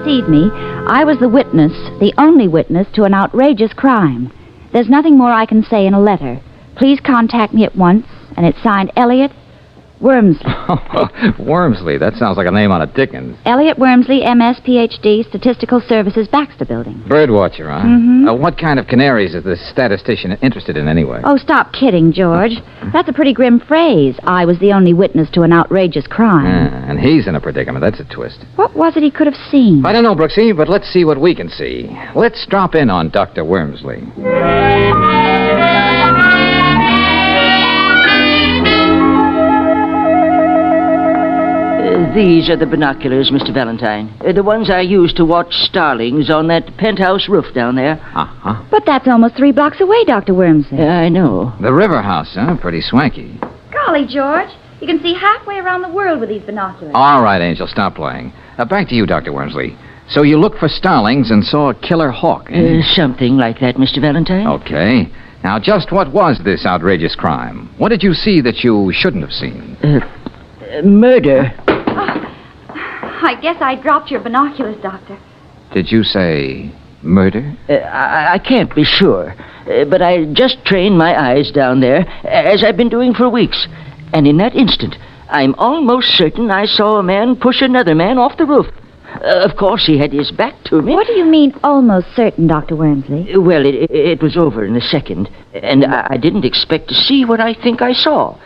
Deceived me. I was the witness, the only witness to an outrageous crime. There's nothing more I can say in a letter. Please contact me at once, and it's signed Elliot Wormsley. Wormsley, that sounds like a name on a Dickens. Elliot Wormsley, MS, PhD, Statistical Services, Baxter Building. Bird-watcher, huh? Mm-hmm. What kind of canaries is the statistician interested in anyway? Oh, stop kidding, George. That's a pretty grim phrase. I was the only witness to an outrageous crime. And he's in a predicament. That's a twist. What was it he could have seen? I don't know, Brooksy, but let's see what we can see. Let's drop in on Dr. Wormsley. These are the binoculars, Mr. Valentine. The ones I used to watch starlings on that penthouse roof down there. Uh-huh. But that's almost 3 blocks away, Dr. Wormsley. I know. The river house, huh? Pretty swanky. Golly, George. You can see halfway around the world with these binoculars. All right, Angel, stop playing. Back to you, Dr. Wormsley. So you looked for starlings and saw a killer hawk, eh? Something like that, Mr. Valentine. Okay. Now, just what was this outrageous crime? What did you see that you shouldn't have seen? Murder. I guess I dropped your binoculars, Doctor. Did you say murder? I can't be sure, but I just trained my eyes down there, as I've been doing for weeks. And in that instant, I'm almost certain I saw a man push another man off the roof. Of course, he had his back to me. What do you mean, almost certain, Dr. Wormsley? Well, it was over in a second, and I didn't expect to see what I think I saw.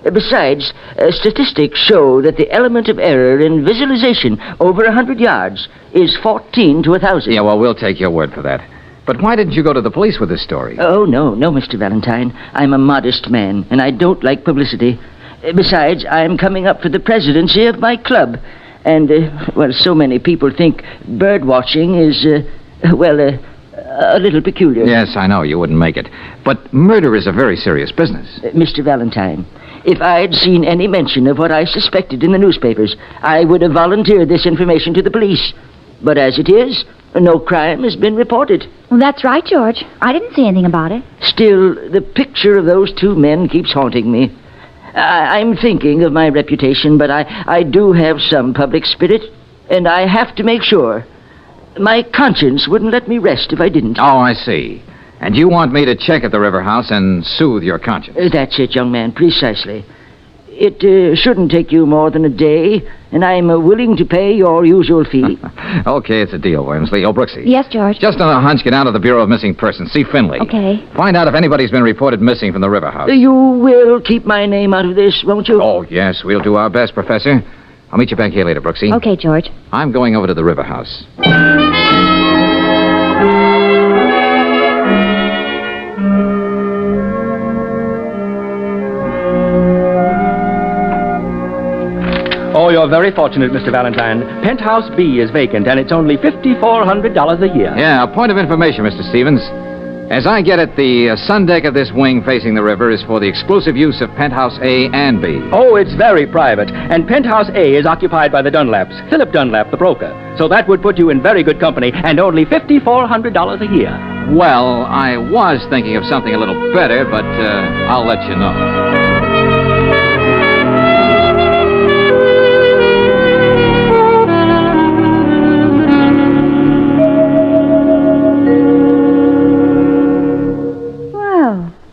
Besides, statistics show that the element of error in visualization over 100 yards is 14 to 1,000. Yeah, well, we'll take your word for that. But why didn't you go to the police with this story? Oh, no, Mr. Valentine. I'm a modest man, and I don't like publicity. Besides, I'm coming up for the presidency of my club. And, so many people think bird watching is, a little peculiar. Yes, I know, you wouldn't make it. But murder is a very serious business. Mr. Valentine, if I'd seen any mention of what I suspected in the newspapers, I would have volunteered this information to the police. But as it is, no crime has been reported. Well, that's right, George. I didn't see anything about it. Still, the picture of those 2 men keeps haunting me. I'm thinking of my reputation, but I do have some public spirit, and I have to make sure. My conscience wouldn't let me rest if I didn't. Oh, I see. And you want me to check at the river house and soothe your conscience? That's it, young man, precisely. It shouldn't take you more than a day, and I'm willing to pay your usual fee. Okay, it's a deal, Wormsley. Oh, Brooksy. Yes, George. Just on a hunch, get out of the Bureau of Missing Persons. See Finley. Okay. Find out if anybody's been reported missing from the river house. You will keep my name out of this, won't you? Oh, yes, we'll do our best, Professor. I'll meet you back here later, Brooksy. Okay, George. I'm going over to the river house. Oh, you're very fortunate, Mr. Valentine. Penthouse B is vacant, and it's only $5,400 a year. Yeah, a point of information, Mr. Stevens. As I get it, the sun deck of this wing facing the river is for the exclusive use of Penthouse A and B. Oh, it's very private, and Penthouse A is occupied by the Dunlaps, Philip Dunlap, the broker. So that would put you in very good company, and only $5,400 a year. Well, I was thinking of something a little better, but I'll let you know.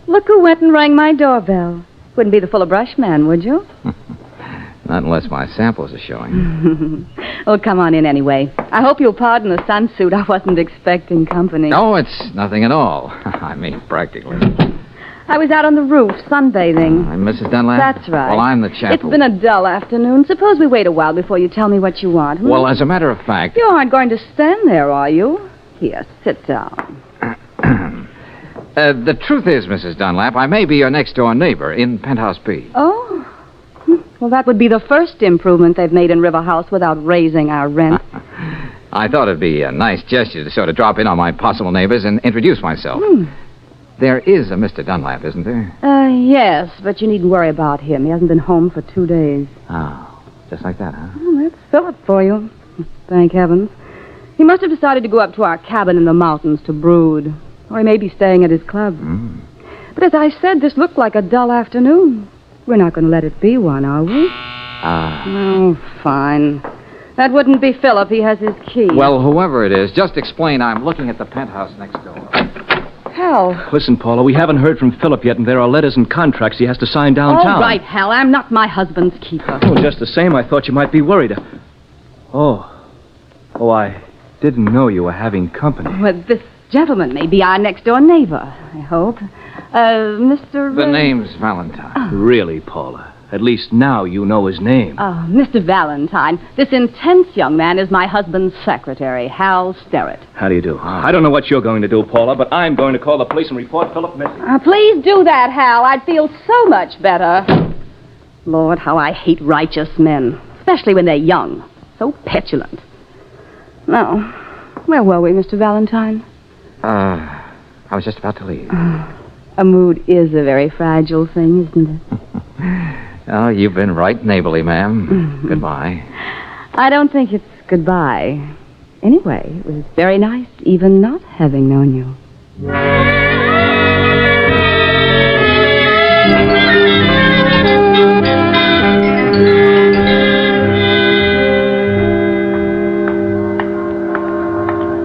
Look who went and rang my doorbell. Wouldn't be the Full of Brush man, would you? Not unless my samples are showing. Oh, come on in anyway. I hope you'll pardon the sunsuit. I wasn't expecting company. No, it's nothing at all. I mean, practically. I was out on the roof, sunbathing. I'm Mrs. Dunlap? That's right. Well, I'm the chap It's been a dull afternoon. Suppose we wait a while before you tell me what you want. Hmm? Well, as a matter of fact... You aren't going to stand there, are you? Here, sit down. The truth is, Mrs. Dunlap, I may be your next-door neighbor in Penthouse B. Oh? Well, that would be the first improvement they've made in River House without raising our rent. I thought it'd be a nice gesture to sort of drop in on my possible neighbors and introduce myself. There is a Mr. Dunlap, isn't there? Yes, but you needn't worry about him. He hasn't been home for 2 days. Oh, just like that, huh? Well, that's Philip for you. Thank heavens. He must have decided to go up to our cabin in the mountains to brood. Or he may be staying at his club. But as I said, this looked like a dull afternoon. We're not going to let it be one, are we? Oh, fine. That wouldn't be Philip. He has his key. Well, whoever it is, just explain I'm looking at the penthouse next door. Hal. Listen, Paula, we haven't heard from Philip yet, and there are letters and contracts he has to sign downtown. All right, Hal. I'm not my husband's keeper. Oh, just the same, I thought you might be worried. Oh, I didn't know you were having company. Well, this gentleman may be our next-door neighbor, I hope. Mr. The name's Valentine. Really, Paula? At least now you know his name. Mr. Valentine, this intense young man is my husband's secretary, Hal Sterrett. How do you do? I don't know what you're going to do, Paula, but I'm going to call the police and report Philip missing. Please do that, Hal. I'd feel so much better. Lord, how I hate righteous men, especially when they're young. So petulant. Now, where were we, Mr. Valentine? I was just about to leave. A mood is a very fragile thing, isn't it? Oh, you've been right neighborly, ma'am. Goodbye. I don't think it's goodbye. Anyway, it was very nice, even not having known you.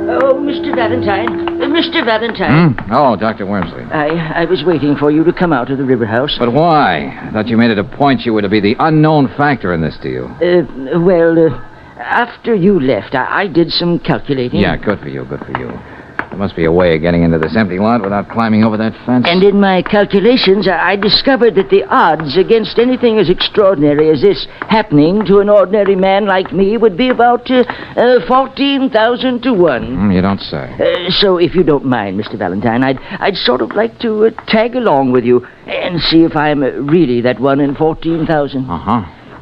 Oh, Mr. Valentine. Mr. Valentine. Oh, Dr. Wormsley. I was waiting for you to come out of the river house. But why? I thought you made it a point you were to be the unknown factor in this deal. After you left, I did some calculating. Yeah, good for you, good for you. There must be a way of getting into this empty lot without climbing over that fence. And in my calculations, I discovered that the odds against anything as extraordinary as this happening to an ordinary man like me would be about 14,000 to 1. You don't say. So if you don't mind, Mr. Valentine, I'd sort of like to tag along with you and see if I'm really that 1 in 14,000.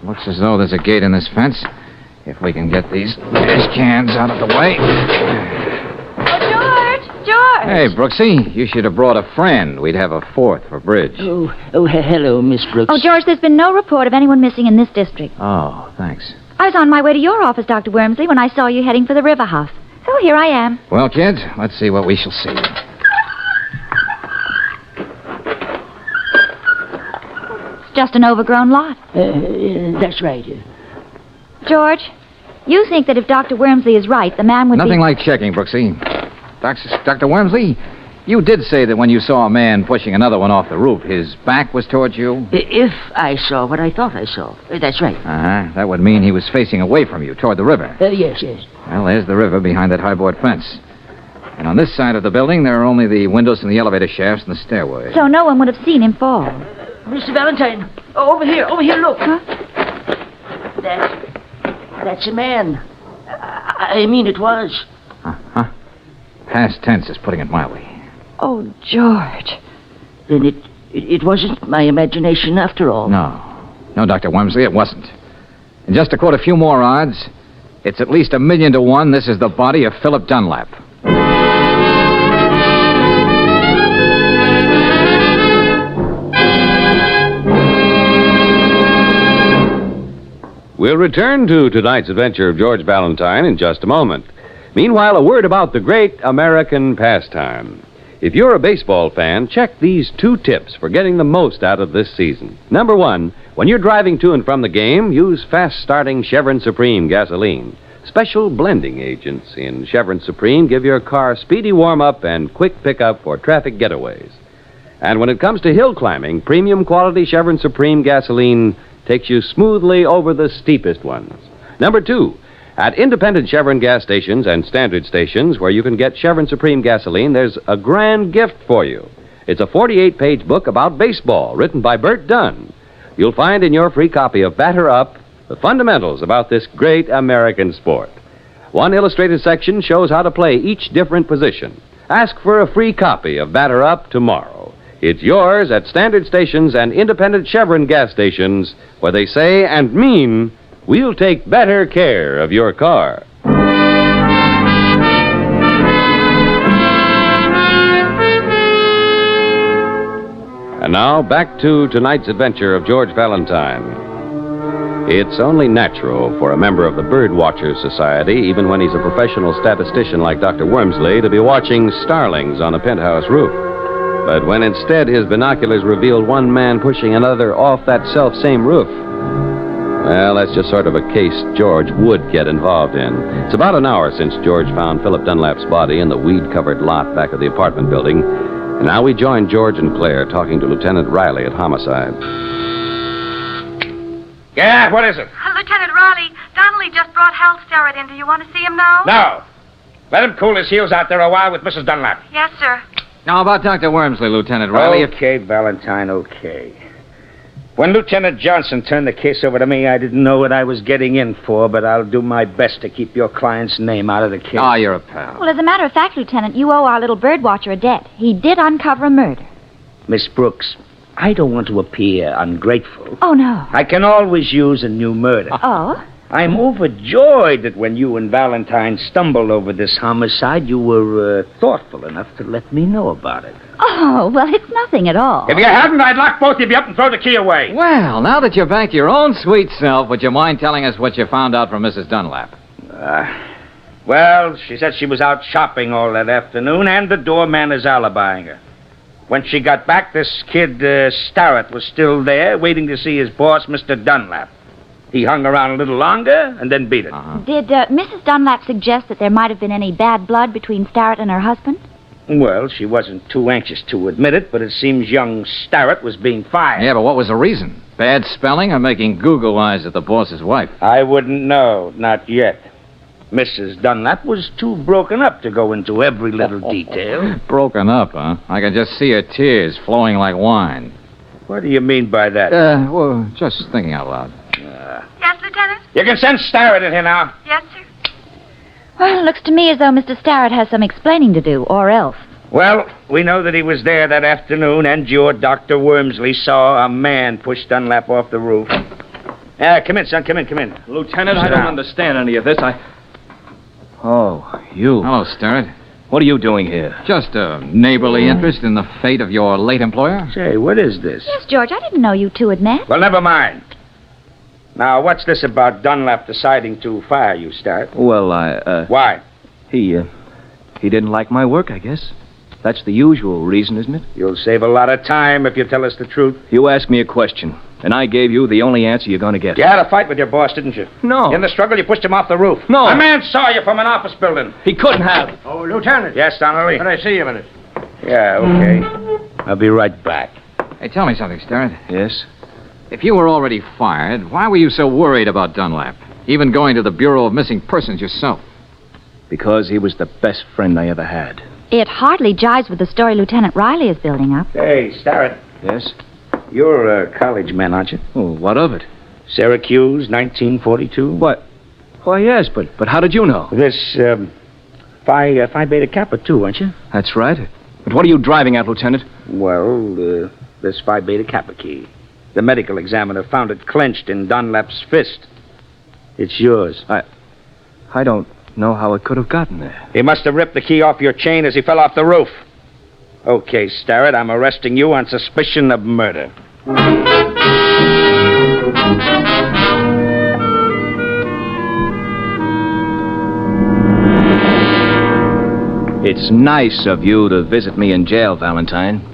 Looks as though there's a gate in this fence. If we can get these fish cans out of the way. George! Hey, Brooksy, you should have brought a friend. We'd have a fourth for bridge. Oh, hello, Miss Brooks. Oh, George, there's been no report of anyone missing in this district. Oh, thanks. I was on my way to your office, Dr. Wormsley, when I saw you heading for the river house. So here I am. Well, kids, let's see what we shall see. It's just an overgrown lot. That's right. George, you think that if Dr. Wormsley is right, the man would Nothing like checking, Brooksy. Dr. Wormsley, you did say that when you saw a man pushing another one off the roof, his back was towards you? If I saw what I thought I saw. That's right. That would mean he was facing away from you, toward the river. Yes. Well, there's the river behind that high board fence. And on this side of the building, there are only the windows and the elevator shafts and the stairway. So no one would have seen him fall. Mr. Valentine, over here, look. Huh? That's a man. I mean, it was. Past tense is putting it mildly. Oh, George. Then it wasn't my imagination after all. No, Dr. Wormsley, it wasn't. And just to quote a few more odds, it's at least 1,000,000 to 1 this is the body of Philip Dunlap. We'll return to tonight's adventure of George Valentine in just a moment. Meanwhile, a word about the great American pastime. If you're a baseball fan, check these 2 tips for getting the most out of this season. Number 1, when you're driving to and from the game, use fast-starting Chevron Supreme gasoline. Special blending agents in Chevron Supreme give your car speedy warm-up and quick pickup for traffic getaways. And when it comes to hill climbing, premium quality Chevron Supreme gasoline takes you smoothly over the steepest ones. Number 2, at independent Chevron gas stations and standard stations where you can get Chevron Supreme gasoline, there's a grand gift for you. It's a 48-page book about baseball written by Bert Dunn. You'll find in your free copy of Batter Up the fundamentals about this great American sport. One illustrated section shows how to play each different position. Ask for a free copy of Batter Up tomorrow. It's yours at standard stations and independent Chevron gas stations where they say and mean, we'll take better care of your car. And now, back to tonight's adventure of George Valentine. It's only natural for a member of the Bird-watcher Society, even when he's a professional statistician like Dr. Wormsley, to be watching starlings on a penthouse roof. But when instead his binoculars revealed one man pushing another off that self-same roof, well, that's just sort of a case George would get involved in. It's about an hour since George found Philip Dunlap's body in the weed-covered lot back of the apartment building. And now we join George and Claire talking to Lieutenant Riley at Homicide. Yeah, what is it? Lieutenant Riley, Donnelly just brought Hal Starrett in. Do you want to see him now? No. Let him cool his heels out there a while with Mrs. Dunlap. Yes, sir. Now, about Dr. Wormsley, Lieutenant Riley. Okay, Valentine, okay. When Lieutenant Johnson turned the case over to me, I didn't know what I was getting in for, but I'll do my best to keep your client's name out of the case. Oh, you're a pal. Well, as a matter of fact, Lieutenant, you owe our little bird-watcher a debt. He did uncover a murder. Miss Brooks, I don't want to appear ungrateful. Oh, no. I can always use a new murder. Oh? I'm overjoyed that when you and Valentine stumbled over this homicide, you were thoughtful enough to let me know about it. Oh, well, it's nothing at all. If you hadn't, I'd lock both of you up and throw the key away. Well, now that you're back your own sweet self, would you mind telling us what you found out from Mrs. Dunlap? Well, she said she was out shopping all that afternoon, and the doorman is alibying her. When she got back, this kid, Starrett, was still there, waiting to see his boss, Mr. Dunlap. He hung around a little longer and then beat it. Did Mrs. Dunlap suggest that there might have been any bad blood between Starrett and her husband? Well, she wasn't too anxious to admit it, but it seems young Starrett was being fired. Yeah, but what was the reason? Bad spelling or making Google eyes at the boss's wife? I wouldn't know, not yet. Mrs. Dunlap was too broken up to go into every little detail. Broken up, huh? I can just see her tears flowing like wine. What do you mean by that? Well, just thinking out loud. Yes, Lieutenant? You can send Starrett in here now. Yes, sir. Well, it looks to me as though Mr. Starrett has some explaining to do, or else. Well, we know that he was there that afternoon, and your Dr. Wormsley saw a man push Dunlap off the roof. Come in, son, come in. Lieutenant, I Sit don't down. understand any of this. Oh, you. Hello, Starrett. What are you doing here? Just a neighborly interest in the fate of your late employer? Say, what is this? Yes, George, I didn't know you two had met. Well, never mind. Now, what's this about Dunlap deciding to fire you, Starrett? Well, Why? he didn't like my work, I guess. That's the usual reason, isn't it? You'll save a lot of time if you tell us the truth. You asked me a question, and I gave you the only answer you're going to get. You had a fight with your boss, didn't you? No. In the struggle, you pushed him off the roof. No. A man saw you from an office building. He couldn't have. Oh, Lieutenant. Yes, Donnelly? Can I see you a minute? Yeah, okay. I'll be right back. Hey, tell me something, Starrett. Yes? If you were already fired, why were you so worried about Dunlap? Even going to the Bureau of Missing Persons yourself? Because he was the best friend I ever had. It hardly jives with the story Lieutenant Riley is building up. Hey, Starrett. Yes? You're a college man, aren't you? Oh, what of it? Syracuse, 1942? What? Why, yes, but how did you know? This, Phi Beta Kappa, too, aren't you? That's right. But what are you driving at, Lieutenant? Well, this Phi Beta Kappa key. The medical examiner found it clenched in Dunlap's fist. It's yours. I don't know how it could have gotten there. He must have ripped the key off your chain as he fell off the roof. Okay, Starrett, I'm arresting you on suspicion of murder. It's nice of you to visit me in jail, Valentine.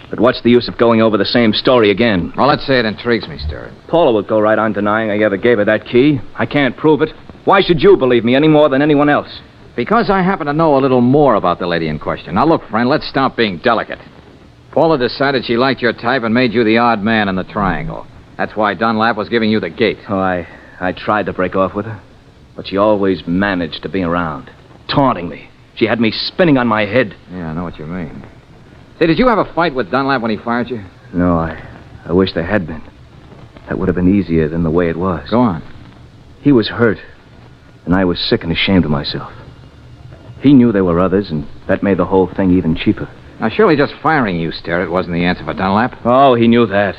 But what's the use of going over the same story again? Well, let's say it intrigues me, Starrett. Paula would go right on denying I ever gave her that key. I can't prove it. Why should you believe me any more than anyone else? Because I happen to know a little more about the lady in question. Now, look, friend, let's stop being delicate. Paula decided she liked your type and made you the odd man in the triangle. That's why Dunlap was giving you the gate. Oh, I tried to break off with her, but she always managed to be around, taunting me. She had me spinning on my head. Yeah, I know what you mean. Say, did you have a fight with Dunlap when he fired you? No, I wish there had been. That would have been easier than the way it was. Go on. He was hurt, and I was sick and ashamed of myself. He knew there were others, and that made the whole thing even cheaper. Now, surely just firing you, Starrett, wasn't the answer for Dunlap. Oh, he knew that.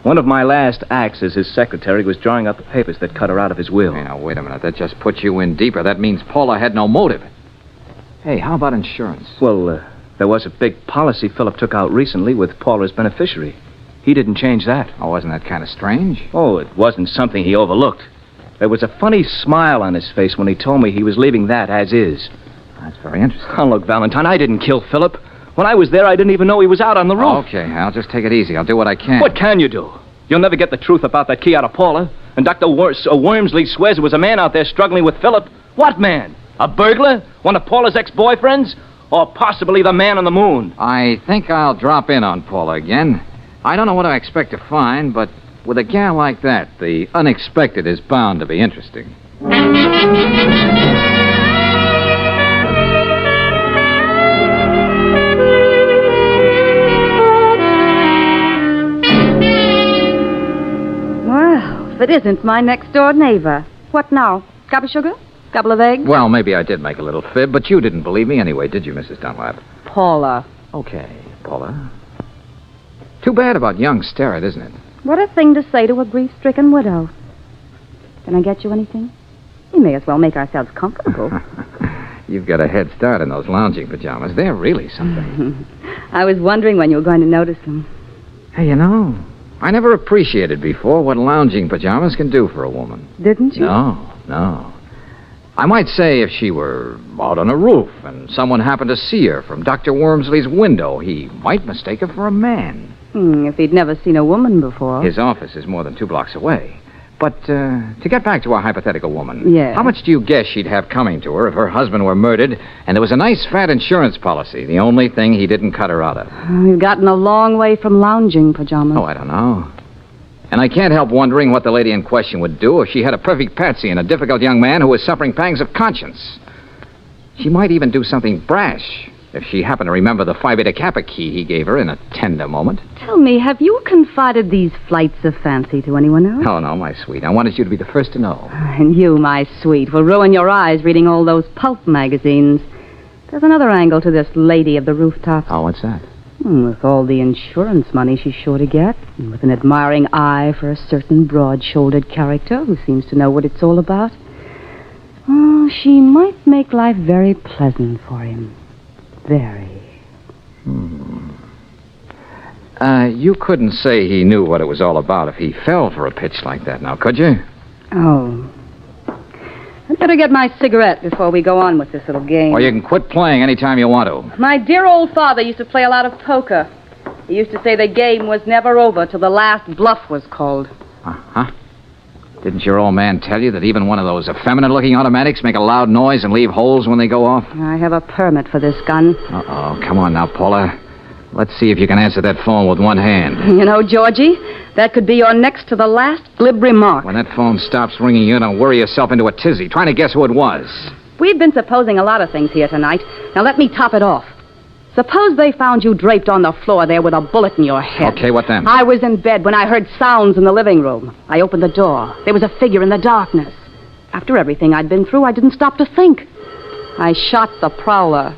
One of my last acts as his secretary was drawing up the papers that cut her out of his will. Hey, now, wait a minute. That just puts you in deeper. That means Paula had no motive. Hey, how about insurance? Well, There was a big policy Philip took out recently with Paula as beneficiary. He didn't change that. Oh, wasn't that kind of strange? Oh, it wasn't something he overlooked. There was a funny smile on his face when he told me he was leaving that as is. That's very interesting. Oh, look, Valentine, I didn't kill Philip. When I was there, I didn't even know he was out on the roof. Okay, I'll just take it easy. I'll do what I can. What can you do? You'll never get the truth about that key out of Paula. And Dr. Wormsley swears there was a man out there struggling with Philip. What man? A burglar? One of Paula's ex-boyfriends? Or possibly the man on the moon? I think I'll drop in on Paula again. I don't know what I expect to find, but with a gal like that, the unexpected is bound to be interesting. Well, if it isn't my next-door neighbor. What now? Cup of sugar? Couple of eggs? Well, maybe I did make a little fib, but you didn't believe me anyway, did you, Mrs. Dunlap? Paula. Okay, Paula. Too bad about young Starrett, isn't it? What a thing to say to a grief-stricken widow. Can I get you anything? We may as well make ourselves comfortable. You've got a head start in those lounging pajamas. They're really something. I was wondering when you were going to notice them. Hey, you know, I never appreciated before what lounging pajamas can do for a woman. Didn't you? No. I might say if she were out on a roof and someone happened to see her from Dr. Wormsley's window, he might mistake her for a man. If he'd never seen a woman before. His office is more than 2 blocks away. But to get back to our hypothetical woman, yes. How much do you guess she'd have coming to her if her husband were murdered and there was a nice fat insurance policy, the only thing he didn't cut her out of? We've gotten a long way from lounging pajamas. Oh, I don't know. And I can't help wondering what the lady in question would do if she had a perfect patsy and a difficult young man who was suffering pangs of conscience. She might even do something brash if she happened to remember the Phi Beta Kappa key he gave her in a tender moment. Tell me, have you confided these flights of fancy to anyone else? Oh, no, my sweet. I wanted you to be the first to know. And you, my sweet, will ruin your eyes reading all those pulp magazines. There's another angle to this lady of the rooftops. Oh, what's that? With all the insurance money she's sure to get, and with an admiring eye for a certain broad-shouldered character who seems to know what it's all about, she might make life very pleasant for him. Very. You couldn't say he knew what it was all about if he fell for a pitch like that, now, could you? Oh. I'd better get my cigarette before we go on with this little game. Or you can quit playing anytime you want to. My dear old father used to play a lot of poker. He used to say the game was never over till the last bluff was called. Uh-huh. Didn't your old man tell you that even one of those effeminate-looking automatics make a loud noise and leave holes when they go off? I have a permit for this gun. Uh-oh. Come on now, Paula. Let's see if you can answer that phone with one hand. You know, Georgie, that could be your next to the last glib remark. When that phone stops ringing, you don't worry yourself into a tizzy trying to guess who it was. We've been supposing a lot of things here tonight. Now let me top it off. Suppose they found you draped on the floor there with a bullet in your head. Okay, what then? I was in bed when I heard sounds in the living room. I opened the door. There was a figure in the darkness. After everything I'd been through, I didn't stop to think. I shot the prowler.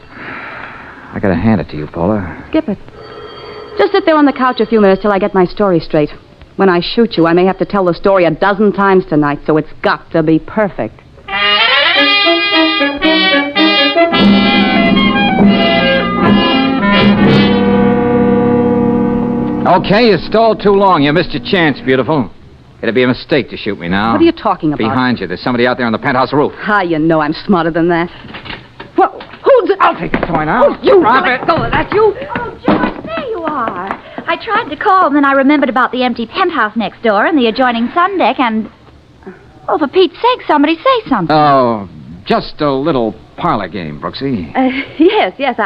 I gotta hand it to you, Paula. Skip it. Just sit there on the couch a few minutes till I get my story straight. When I shoot you, I may have to tell the story 12 times tonight, so it's got to be perfect. Okay, you stalled too long. You missed your chance, beautiful. It'd be a mistake to shoot me now. What are you talking about? Behind you. There's somebody out there on the penthouse roof. You know I'm smarter than that. Well, who's it? I'll take the toy now. Oh, you drop let it. go of that, you. Oh, George, there you are. I tried to call, and then I remembered about the empty penthouse next door and the adjoining sun deck, and... Oh, for Pete's sake, somebody say something. Oh, just a little parlor game, Brooksy. Yes.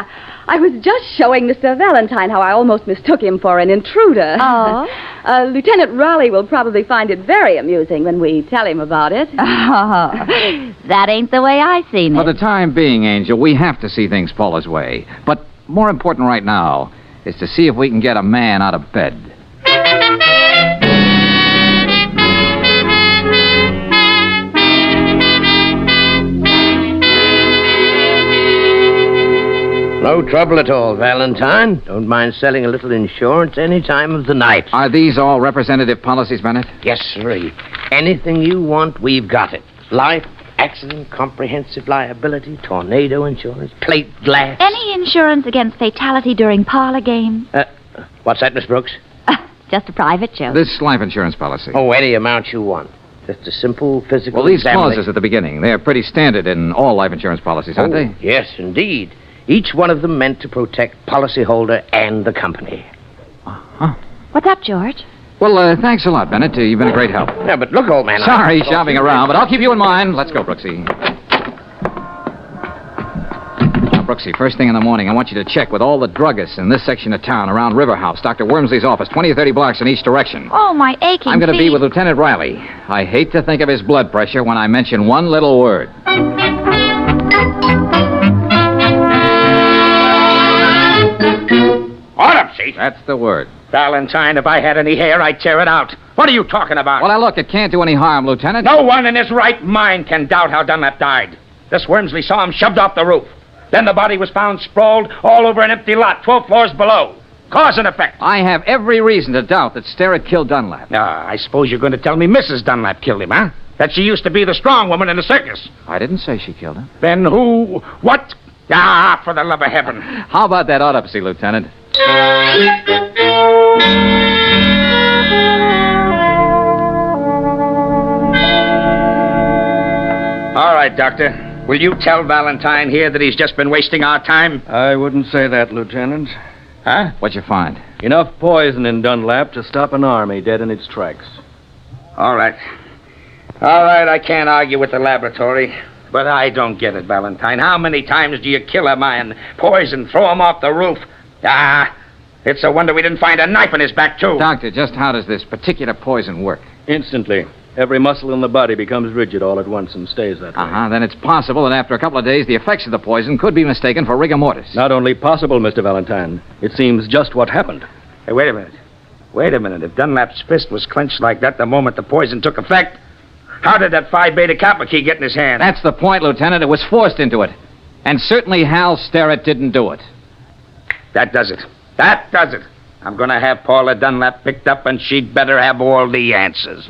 I was just showing Mr. Valentine how I almost mistook him for an intruder. Oh? Lieutenant Raleigh will probably find it very amusing when we tell him about it. Oh, that ain't the way I seen it. For the time being, Angel, we have to see things Paula's way. But more important right now is to see if we can get a man out of bed. No trouble at all, Valentine. Don't mind selling a little insurance any time of the night. Are these all representative policies, Bennett? Yes, sirree. Anything you want, we've got it. Life, Accident, comprehensive liability, tornado insurance, plate glass. Any insurance against fatality during parlor games? What's that, Miss Brooks? Just a private joke. This life insurance policy. Oh, any amount you want. Just a simple physical Well, these examination. clauses at the beginning, they're pretty standard in all life insurance policies, aren't they? Yes, indeed. Each one of them meant to protect policyholder and the company. What's up, George? Well, thanks a lot, Bennett. You've been a great help. Yeah, but look, old man. Sorry, shopping around, but I'll keep you in mind. Let's go, Brooksy. Now, Brooksy, first thing in the morning, I want you to check with all the druggists in this section of town around River House, Dr. Wormsley's office, 20 or 30 blocks in each direction. Oh, my aching I'm going to be feet. with Lieutenant Riley. I hate to think of his blood pressure when I mention one little word. Autopsy? That's the word. Valentine, if I had any hair, I'd tear it out. What are you talking about? Well, now, look, it can't do any harm, Lieutenant. No one in his right mind can doubt how Dunlap died. This Wormsley saw him shoved off the roof. Then the body was found sprawled all over an empty lot, 12 floors below. Cause and effect. I have every reason to doubt that Sterrett killed Dunlap. I suppose you're going to tell me Mrs. Dunlap killed him, huh? That she used to be the strong woman in the circus. I didn't say she killed him. Then who? What? Ah, for the love of heaven. How about that autopsy, Lieutenant? All right, Doctor. Will you tell Valentine here that he's just been wasting our time? I wouldn't say that, Lieutenant. Huh? What'd you find? Enough poison in Dunlap to stop an army dead in its tracks. All right. All right, I can't argue with the laboratory. But I don't get it, Valentine. How many times do you kill a man, poison, throw him off the roof? It's a wonder we didn't find a knife in his back, too. Doctor, just how does this particular poison work? Instantly. Every muscle in the body becomes rigid all at once and stays that way. Then it's possible that after a couple of days, the effects of the poison could be mistaken for rigor mortis. Not only possible, Mr. Valentine. It seems just what happened. Hey, wait a minute. Wait a minute. If Dunlap's fist was clenched like that the moment the poison took effect, how did that Phi Beta Kappa key get in his hand? That's the point, Lieutenant. It was forced into it. And certainly Hal Sterrett didn't do it. That does it. That does it. I'm going to have Paula Dunlap picked up, and she'd better have all the answers.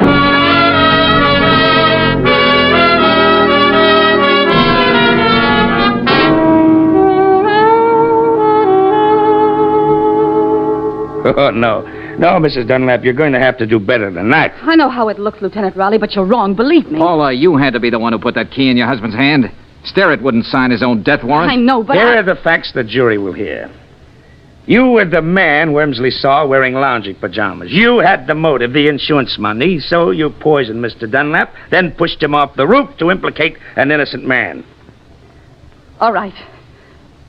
Oh, no. No, Mrs. Dunlap, you're going to have to do better than that. I know how it looks, Lieutenant Riley, but you're wrong, believe me. Paula, you had to be the one who put that key in your husband's hand. Sterrett wouldn't sign his own death warrant. I know, but Here are the facts the jury will hear. You were the man Wormsley saw wearing lounging pajamas. You had the motive, the insurance money, so you poisoned Mr. Dunlap, then pushed him off the roof to implicate an innocent man. All right.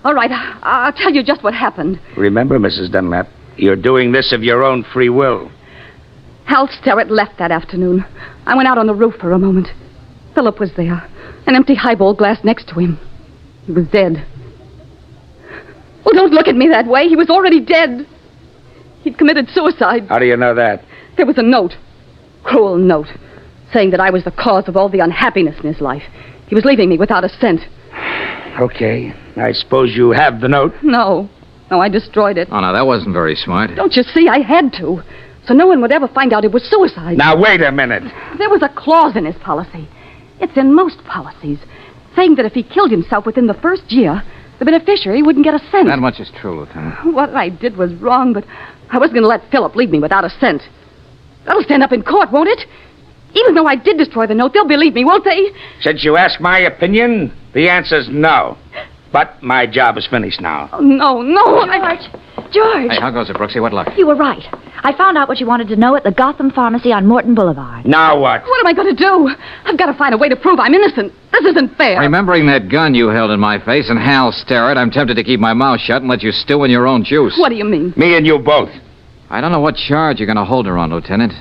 All right, I'll tell you just what happened. Remember, Mrs. Dunlap, you're doing this of your own free will. Hal Sterrett left that afternoon. I went out on the roof for a moment. Philip was there, an empty highball glass next to him. He was dead. Well, don't look at me that way. He was already dead. He'd committed suicide. How do you know that? There was a note, cruel note, saying that I was the cause of all the unhappiness in his life. He was leaving me without a cent. Okay. I suppose you have the note. No, I destroyed it. Oh, no, that wasn't very smart. Don't you see? I had to. So no one would ever find out it was suicide. Now, wait a minute. There was a clause in his policy. It's in most policies, saying that if he killed himself within the first year, the beneficiary wouldn't get a cent. That much is true, Lieutenant. What I did was wrong, but I wasn't going to let Philip leave me without a cent. That'll stand up in court, won't it? Even though I did destroy the note, they'll believe me, won't they? Since you asked my opinion, the answer's no. But my job is finished now. Oh, no. George! Hey, how goes it, Brooksy? What luck? You were right. I found out what you wanted to know at the Gotham Pharmacy on Morton Boulevard. Now what? What am I going to do? I've got to find a way to prove I'm innocent. This isn't fair. Remembering that gun you held in my face and Hal Sterrett, I'm tempted to keep my mouth shut and let you stew in your own juice. What do you mean? Me and you both. I don't know what charge you're going to hold her on, Lieutenant,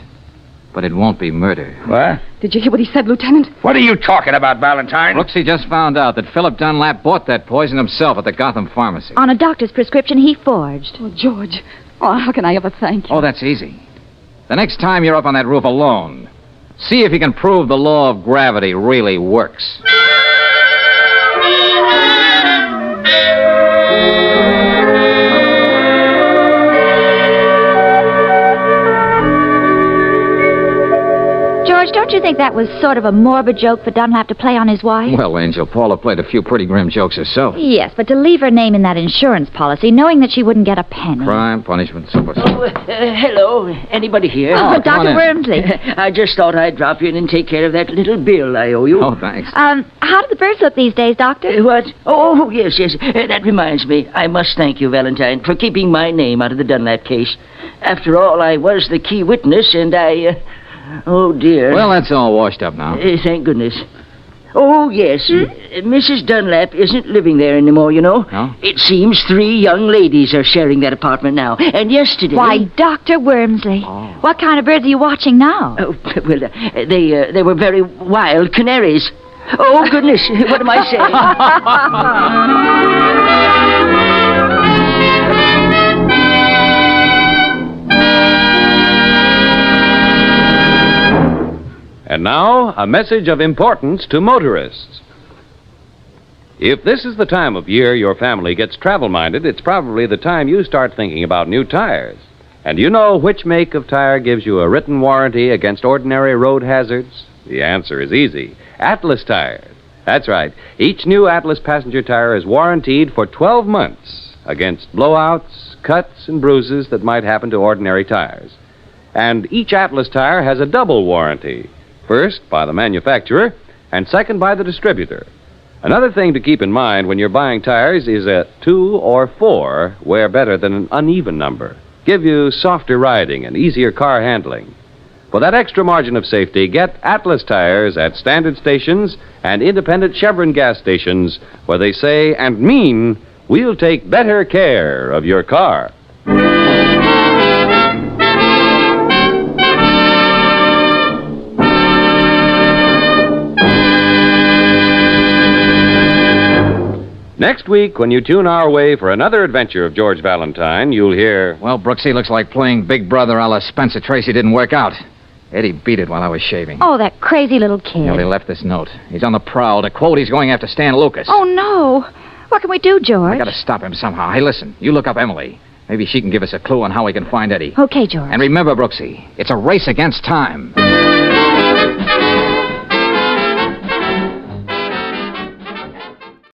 but it won't be murder. What? Did you hear what he said, Lieutenant? What are you talking about, Valentine? Brooksy just found out that Philip Dunlap bought that poison himself at the Gotham Pharmacy. On a doctor's prescription he forged. Oh, George. Oh, how can I ever thank you? Oh, that's easy. The next time you're up on that roof alone, see if you can prove the law of gravity really works. George, don't don't you think that was sort of a morbid joke for Dunlap to play on his wife? Well, Angel, Paula played a few pretty grim jokes herself. Yes, but to leave her name in that insurance policy, knowing that she wouldn't get a penny. Crime, punishment, so forth. Hello. Anybody here? Oh, come on Dr. in. Wormsley. I just thought I'd drop in and take care of that little bill I owe you. Oh, thanks. How do the birds look these days, Doctor? What? Oh, yes. That reminds me. I must thank you, Valentine, for keeping my name out of the Dunlap case. After all, I was the key witness, and I... oh, dear. Well, that's all washed up now. Thank goodness. Oh, yes. Mrs. Dunlap isn't living there anymore, you know. No? It seems 3 young ladies are sharing that apartment now. And yesterday... Why, Dr. Wormsley. Oh. What kind of birds are you watching now? Oh, well, they were very wild canaries. Oh, goodness. What am I saying? And now, a message of importance to motorists. If this is the time of year your family gets travel-minded, it's probably the time you start thinking about new tires. And you know which make of tire gives you a written warranty against ordinary road hazards? The answer is easy. Atlas tires. That's right. Each new Atlas passenger tire is warranted for 12 months against blowouts, cuts, and bruises that might happen to ordinary tires. And each Atlas tire has a double warranty. First, by the manufacturer, and second, by the distributor. Another thing to keep in mind when you're buying tires is a 2 or 4 wear better than an uneven number. Give you softer riding and easier car handling. For that extra margin of safety, get Atlas tires at standard stations and independent Chevron gas stations where they say and mean, we'll take better care of your car. Next week, when you tune our way for another adventure of George Valentine, you'll hear... Well, Brooksy, looks like playing Big Brother a la Spencer Tracy didn't work out. Eddie beat it while I was shaving. Oh, that crazy little kid. Well, he left this note. He's on the prowl. To quote, he's going after Stan Lucas. Oh, no. What can we do, George? I gotta stop him somehow. Hey, listen, you look up Emily. Maybe she can give us a clue on how we can find Eddie. Okay, George. And remember, Brooksy, it's a race against time.